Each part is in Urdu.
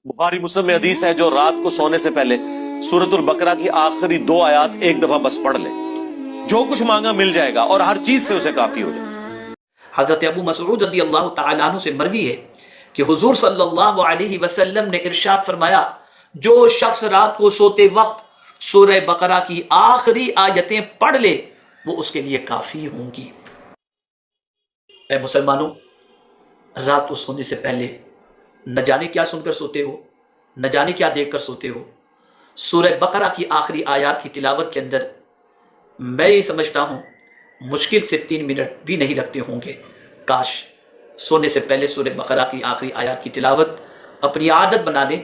بخاری مسلم میں حدیث ہے جو رات کو سونے سے پہلے سورۃ البقرہ کی آخری 2 آیات ایک دفعہ بس پڑھ لے، جو کچھ مانگا مل جائے گا اور ہر چیز سے اسے کافی ہو جائے۔ حضرت ابو مسعود رضی اللہ تعالیٰ عنہ سے مروی ہے کہ حضور صلی اللہ علیہ وسلم نے ارشاد فرمایا، جو شخص رات کو سوتے وقت سورہ بقرہ کی آخری آیتیں پڑھ لے وہ اس کے لیے کافی ہوں گی۔ اے مسلمانوں، رات کو سونے سے پہلے نہ جانے کیا سن کر سوتے ہو، نہ جانے کیا دیکھ کر سوتے ہو۔ سورہ بقرہ کی آخری آیات کی تلاوت کے اندر میں یہ سمجھتا ہوں مشکل سے 3 منٹ بھی نہیں لگتے ہوں گے۔ کاش سونے سے پہلے سورہ بقرہ کی آخری آیات کی تلاوت اپنی عادت بنا لیں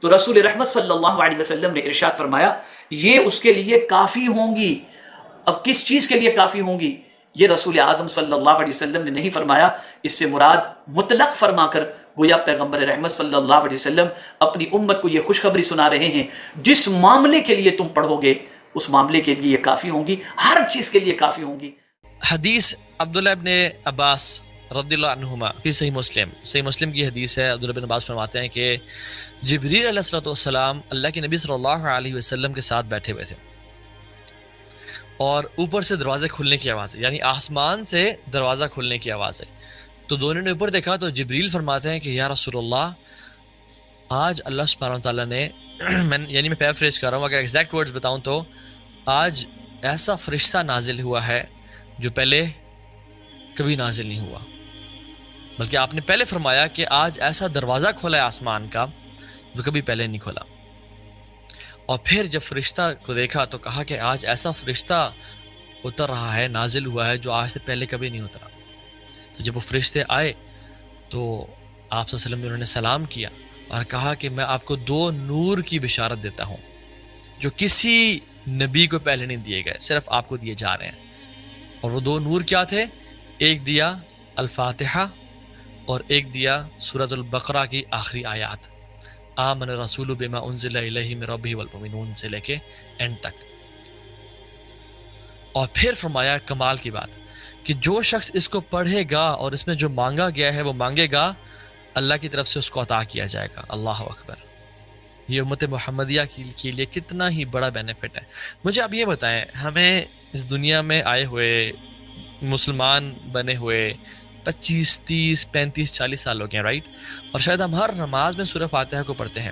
تو رسول رحمت صلی اللہ علیہ وسلم نے ارشاد فرمایا یہ اس کے لیے کافی ہوں گی۔ اب کس چیز کے لیے کافی ہوں گی یہ رسول اعظم صلی اللہ علیہ وسلم نے نہیں فرمایا، اس سے مراد مطلق فرما کر گویا پیغمبر رحمت صلی اللہ علیہ وسلم اپنی امت کو یہ خوشخبری سنا رہے ہیں، جس معاملے کے لیے تم پڑھو گے اس معاملے کے لیے کافی ہوں گی، ہر چیز کے لیے کافی ہوں گی۔ حدیث عبداللہ ابن عباس رضی اللہ عنہما فی صحیح مسلم کی حدیث ہے۔ عبداللہ بن عباس فرماتے ہیں کہ جبریل علیہ السلام اللہ کے نبی صلی اللہ علیہ وسلم کے ساتھ بیٹھے ہوئے تھے اور اوپر سے دروازے کھلنے کی آواز ہے، یعنی آسمان سے دروازہ کھلنے کی آواز ہے۔ تو دونوں نے اوپر دیکھا تو جبریل فرماتے ہیں کہ یا رسول اللہ، آج اللہ سبحانہ وتعالیٰ نے میں پیرافریز کر رہا ہوں، اگر ایگزیکٹ ورڈز بتاؤں تو آج ایسا فرشتہ نازل ہوا ہے جو پہلے کبھی نازل نہیں ہوا، بلکہ آپ نے پہلے فرمایا کہ آج ایسا دروازہ کھولا ہے آسمان کا جو کبھی پہلے نہیں کھولا۔ اور پھر جب فرشتہ کو دیکھا تو کہا کہ آج ایسا فرشتہ اتر رہا ہے، نازل ہوا ہے جو آج سے پہلے کبھی نہیں اترا۔ تو جب وہ فرشتے آئے تو آپ صلی اللہ علیہ وسلم نے انہوں نے سلام کیا اور کہا کہ میں آپ کو 2 نور کی بشارت دیتا ہوں جو کسی نبی کو پہلے نہیں دیے گئے، صرف آپ کو دیے جا رہے ہیں۔ اور وہ 2 نور کیا تھے؟ ایک دیا الفاتحہ اور ایک دیا سورۃ البقرہ کی آخری آیات، آمن الرسول بما انزل الیہ من ربہ والمؤمنون سے لے کے اینڈ تک۔ اور پھر فرمایا کمال کی بات کہ جو شخص اس کو پڑھے گا اور اس میں جو مانگا گیا ہے وہ مانگے گا، اللہ کی طرف سے اس کو عطا کیا جائے گا۔ اللہ اکبر! یہ امت محمدیہ کے لیے کتنا ہی بڑا بینیفٹ ہے۔ مجھے آپ یہ بتائیں، ہمیں اس دنیا میں آئے ہوئے مسلمان بنے ہوئے 25 30 35 40 سال ہو گئے، رائٹ؟ اور شاید ہم ہر نماز میں سورہ فاتحہ کو پڑھتے ہیں،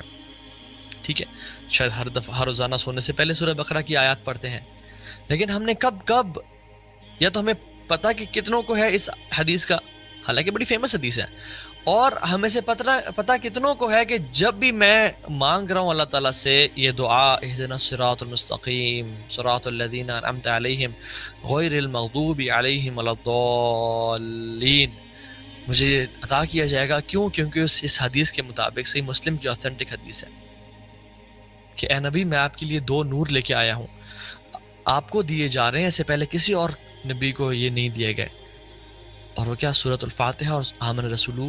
ٹھیک ہے؟ شاید ہر روزانہ سونے سے پہلے سورہ بقرہ کی آیات پڑھتے ہیں، لیکن ہم نے کب یا تو ہمیں پتہ کہ کتنوں کو ہے اس حدیث کا، حالانکہ بڑی فیمس حدیث ہے، اور ہمیں سے پتہ کتنوں کو ہے کہ جب بھی میں مانگ رہا ہوں اللہ تعالیٰ سے یہ دعا اہدنا الصراط المستقیم صراط الذین انعمت علیہم غیر المغضوب علیہم ولا الضالین، مجھے عطا کیا جائے گا۔ کیونکہ اس حدیث کے مطابق صحیح مسلم کی اوتھینٹک حدیث ہے کہ اے نبی میں آپ کے لیے 2 نور لے کے آیا ہوں، آپ کو دیے جا رہے ہیں، اس سے پہلے کسی اور نبی کو یہ نہیں دیے گئے۔ اور وہ کیا؟ سورۃ الفاتحہ اور آمن الرسول،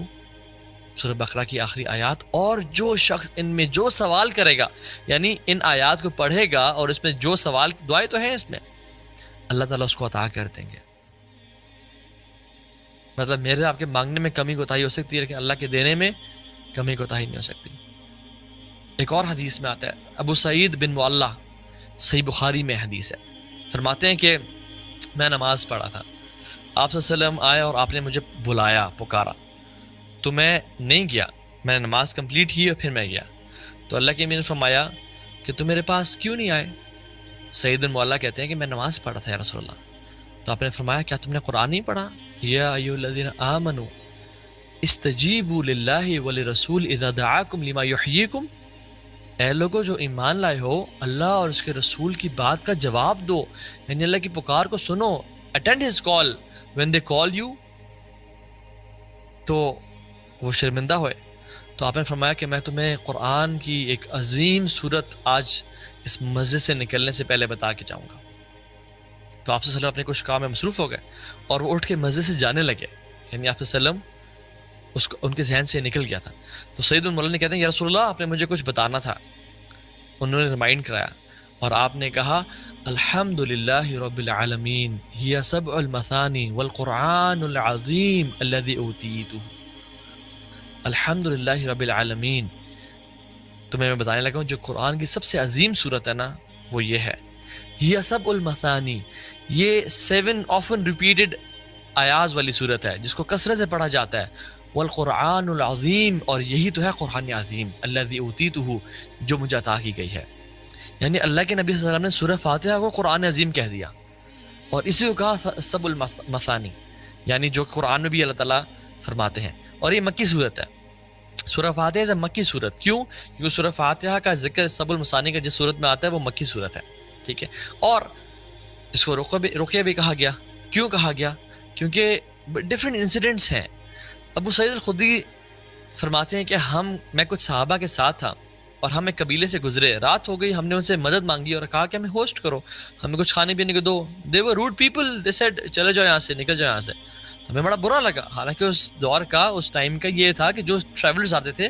سورہ بقرہ کی آخری آیات۔ اور جو شخص ان میں جو سوال کرے گا، یعنی ان آیات کو پڑھے گا اور اس میں جو سوال، دعائیں تو ہیں اس میں، اللہ تعالیٰ اس کو عطا کر دیں گے۔ مطلب میرے آپ کے مانگنے میں کمی کوتاہی ہو سکتی ہے لیکن اللہ کے دینے میں کمی کوتاہی نہیں ہو سکتی۔ ایک اور حدیث میں آتا ہے، ابو سعید بن معلہ، صحیح بخاری میں حدیث ہے، فرماتے ہیں کہ میں نماز پڑھا تھا، آپ صلی اللہ علیہ وسلم آئے اور آپ نے مجھے بلایا، پکارا، تو میں نہیں گیا، میں نے نماز کمپلیٹ کی اور پھر میں گیا۔ تو اللہ کے امین نے فرمایا کہ تم میرے پاس کیوں نہیں آئے؟ سعید بن معلہ کہتے ہیں کہ میں نماز پڑھا تھا یا رسول اللہ۔ تو آپ نے فرمایا کیا تم نے قرآن نہیں پڑھا؟ یا ایھا الذین آمنوا استجیبوا للہ ولرسول اذا دعاکم لما یحییکم، اے لوگوں جو ایمان لائے ہو، اللہ اور اس کے رسول کی بات کا جواب دو، یعنی اللہ کی پکار کو سنو، attend his call when they call you۔ تو وہ شرمندہ ہوئے، تو آپ نے فرمایا کہ میں تمہیں قرآن کی ایک عظیم صورت آج اس مسجد سے نکلنے سے پہلے بتا کے جاؤں گا۔ تو آپ صلی اللہ علیہ وسلم اپنے کچھ کام میں مصروف ہو گئے اور وہ اٹھ کے مسجد سے جانے لگے، یعنی آپ صلی اللہ علیہ وسلم ان کے ذہن سے نکل گیا تھا۔ تو سعید بن معلہ نے کہتے ہیں یا رسول اللہ، آپ نے مجھے کچھ بتانا تھا، انہوں نے ریمائنڈ کرایا اور آپ نے کہا الحمد للہ رب العالمین ہی سبع المثانی والقرآن العظیم الذی اوتیتہ، الحمد للہ رب العالمین، تمہیں میں بتانے لگا ہوں جو قرآن کی سب سے عظیم صورت ہے نا وہ یہ ہے، یہ سب المثانی، یہ 7 often repeated آیاز والی صورت ہے جس کو کثرت سے پڑھا جاتا ہے، والقرآن العظیم، اور یہی تو ہے قرآن عظیم، الذی اوتیتہ، جو مجھے عطا کی گئی ہے. یعنی اللہ کے نبی صلی اللہ علیہ وسلم نے سورہ فاتحہ کو قرآن عظیم کہہ دیا، اور اسی کو کہا سب المثانی، یعنی جو قرآن میں بھی اللہ تعالیٰ فرماتے ہیں. اور یہ مکی صورت ہے، سورہ فاتحہ سے مکی صورت. کیوں؟ کیونکہ سورہ فاتحہ کا ذکر سب المثانی کا جس صورت میں آتا ہے وہ مکی صورت ہے. ٹھیک ہے، اور اس کو رقیہ بھی کہا گیا. کیوں کہا گیا؟ کیونکہ ڈفرینٹ انسیڈنٹس ہیں. ابو سعید الخدری فرماتے ہیں کہ میں کچھ صحابہ کے ساتھ تھا اور ہم ایک قبیلے سے گزرے، رات ہو گئی، ہم نے ان سے مدد مانگی اور کہا کہ ہمیں ہوسٹ کرو، ہمیں کچھ کھانے پینے کو دو. دے ور روڈ پیپل، دے سیڈ چلے جاؤ یہاں سے، نکل جاؤ یہاں سے. تو ہمیں بڑا برا لگا، حالانکہ اس دور کا، اس ٹائم کا یہ تھا کہ جو ٹریولرز آتے تھے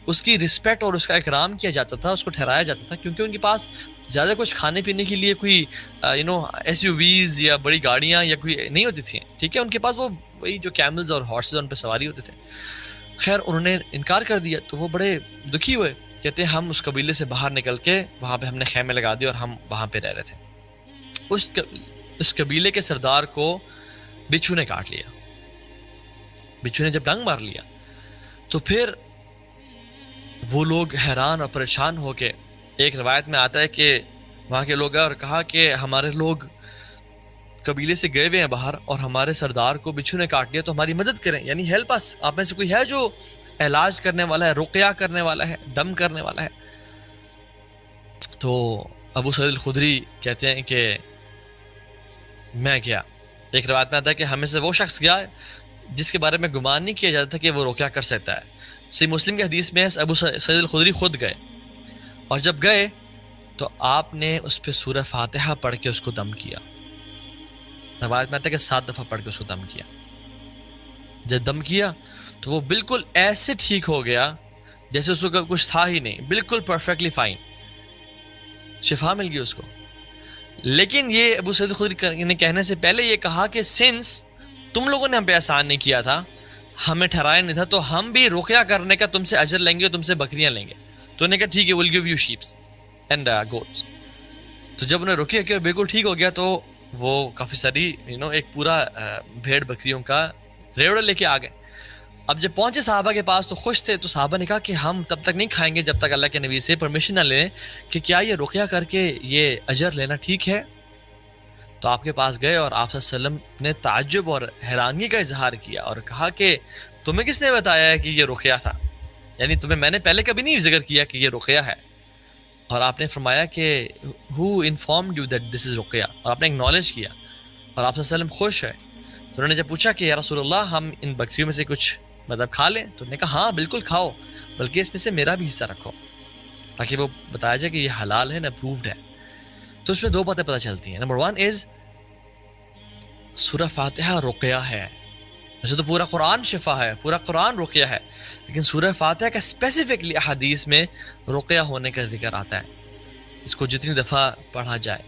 اس کی رسپیکٹ اور اس کا اکرام کیا جاتا تھا، اس کو ٹھہرایا جاتا تھا، کیونکہ ان کے پاس زیادہ کچھ کھانے پینے کے لیے کوئی SUVs یا بڑی گاڑیاں یا کوئی نہیں ہوتی تھیں. ٹھیک ہے، ان کے پاس وہ وہی جو کیملز اور ہارسز ان پہ سواری ہوتے تھے. خیر انہوں نے انکار کر دیا تو وہ بڑے دکھی ہوئے، کہتے ہیں ہم اس قبیلے سے باہر نکل کے وہاں پہ ہم نے خیمے لگا دیے اور ہم وہاں پہ رہ رہے تھے. اس قبیلے کے سردار کو بچھو نے کاٹ لیا. بچھو نے جب ڈنگ مار لیا تو پھر وہ لوگ حیران اور پریشان ہو کے، ایک روایت میں آتا ہے کہ وہاں کے لوگ اور کہا کہ ہمارے لوگ قبیلے سے گئے ہوئے ہیں باہر اور ہمارے سردار کو بچھو نے کاٹ لیا، تو ہماری مدد کریں، یعنی ہیلپ اس. آپ میں سے کوئی ہے جو علاج کرنے والا ہے، رقیہ کرنے والا ہے، دم کرنے والا ہے؟ تو ابو سعید الخدری کہتے ہیں کہ میں گیا. ایک روایت میں آتا ہے کہ ہمیں سے وہ شخص گیا جس کے بارے میں گمان نہیں کیا جاتا تھا کہ وہ رقیہ کر سکتا ہے. صحیح مسلم کی حدیث میں ابو سعید الخدری خود گئے، اور جب گئے تو آپ نے اس پہ سورہ فاتحہ پڑھ کے اس کو دم کیا. روایت میں آتا ہے کہ 7 دفعہ پڑھ کے اس کو دم کیا. جب دم کیا تو وہ بالکل ایسے ٹھیک ہو گیا جیسے اس کو کچھ تھا ہی نہیں، بالکل پرفیکٹلی فائن، شفا مل گئی اس کو. لیکن یہ ابو سعید الخدری نے کہنے سے پہلے یہ کہا کہ سنس تم لوگوں نے ہم پہ احسان نہیں کیا تھا، ہمیں ٹھہرایا نہیں تھا، تو ہم بھی رقیہ کرنے کا تم سے اجر لیں گے اور تم سے بکریاں لیں گے. تو انہوں نے کہا ٹھیک ہے، we'll give you sheep and goats. تو جب انہیں رقیہ کیا بالکل ٹھیک ہو گیا تو وہ کافی ساری ایک پورا بھیڑ بکریوں کا ریوڑا لے کے آ گئے. اب جب پہنچے صحابہ کے پاس تو خوش تھے، تو صحابہ نے کہا کہ ہم تب تک نہیں کھائیں گے جب تک اللہ کے نبی سے پرمیشن نہ لیں کہ کیا یہ رقیہ کر کے یہ اجر لینا ٹھیک ہے. تو آپ کے پاس گئے اور آپ صلی اللہ علیہ وسلم نے تعجب اور حیرانی کا اظہار کیا اور کہا کہ تمہیں کس نے بتایا ہے کہ یہ رقیہ تھا؟ یعنی تمہیں میں نے پہلے کبھی نہیں ذکر کیا کہ یہ رقیہ ہے. اور آپ نے فرمایا کہ who informed you that this is Ruqaiya, اور آپ نے اکنالج کیا، اور آپ صلی اللہ علیہ وسلم خوش ہے. تو انہوں نے جب پوچھا کہ یا رسول اللہ ہم ان بکریوں میں سے کچھ کھا لیں، تو انہوں نے کہا ہاں بالکل کھاؤ، بلکہ اس میں سے میرا بھی حصہ رکھو، تاکہ وہ بتایا جائے کہ یہ حلال ہے، اپرووڈ ہے. تو اس میں 2 باتیں پتہ چلتی ہیں. نمبر 1 از سورہ فاتحہ رقیہ ہے. ویسے تو پورا قرآن شفا ہے، پورا قرآن رقیہ ہے، لیکن سورہ فاتحہ کا اسپیسیفکلی احادیث میں رقیہ ہونے کا ذکر آتا ہے. اس کو جتنی دفعہ پڑھا جائے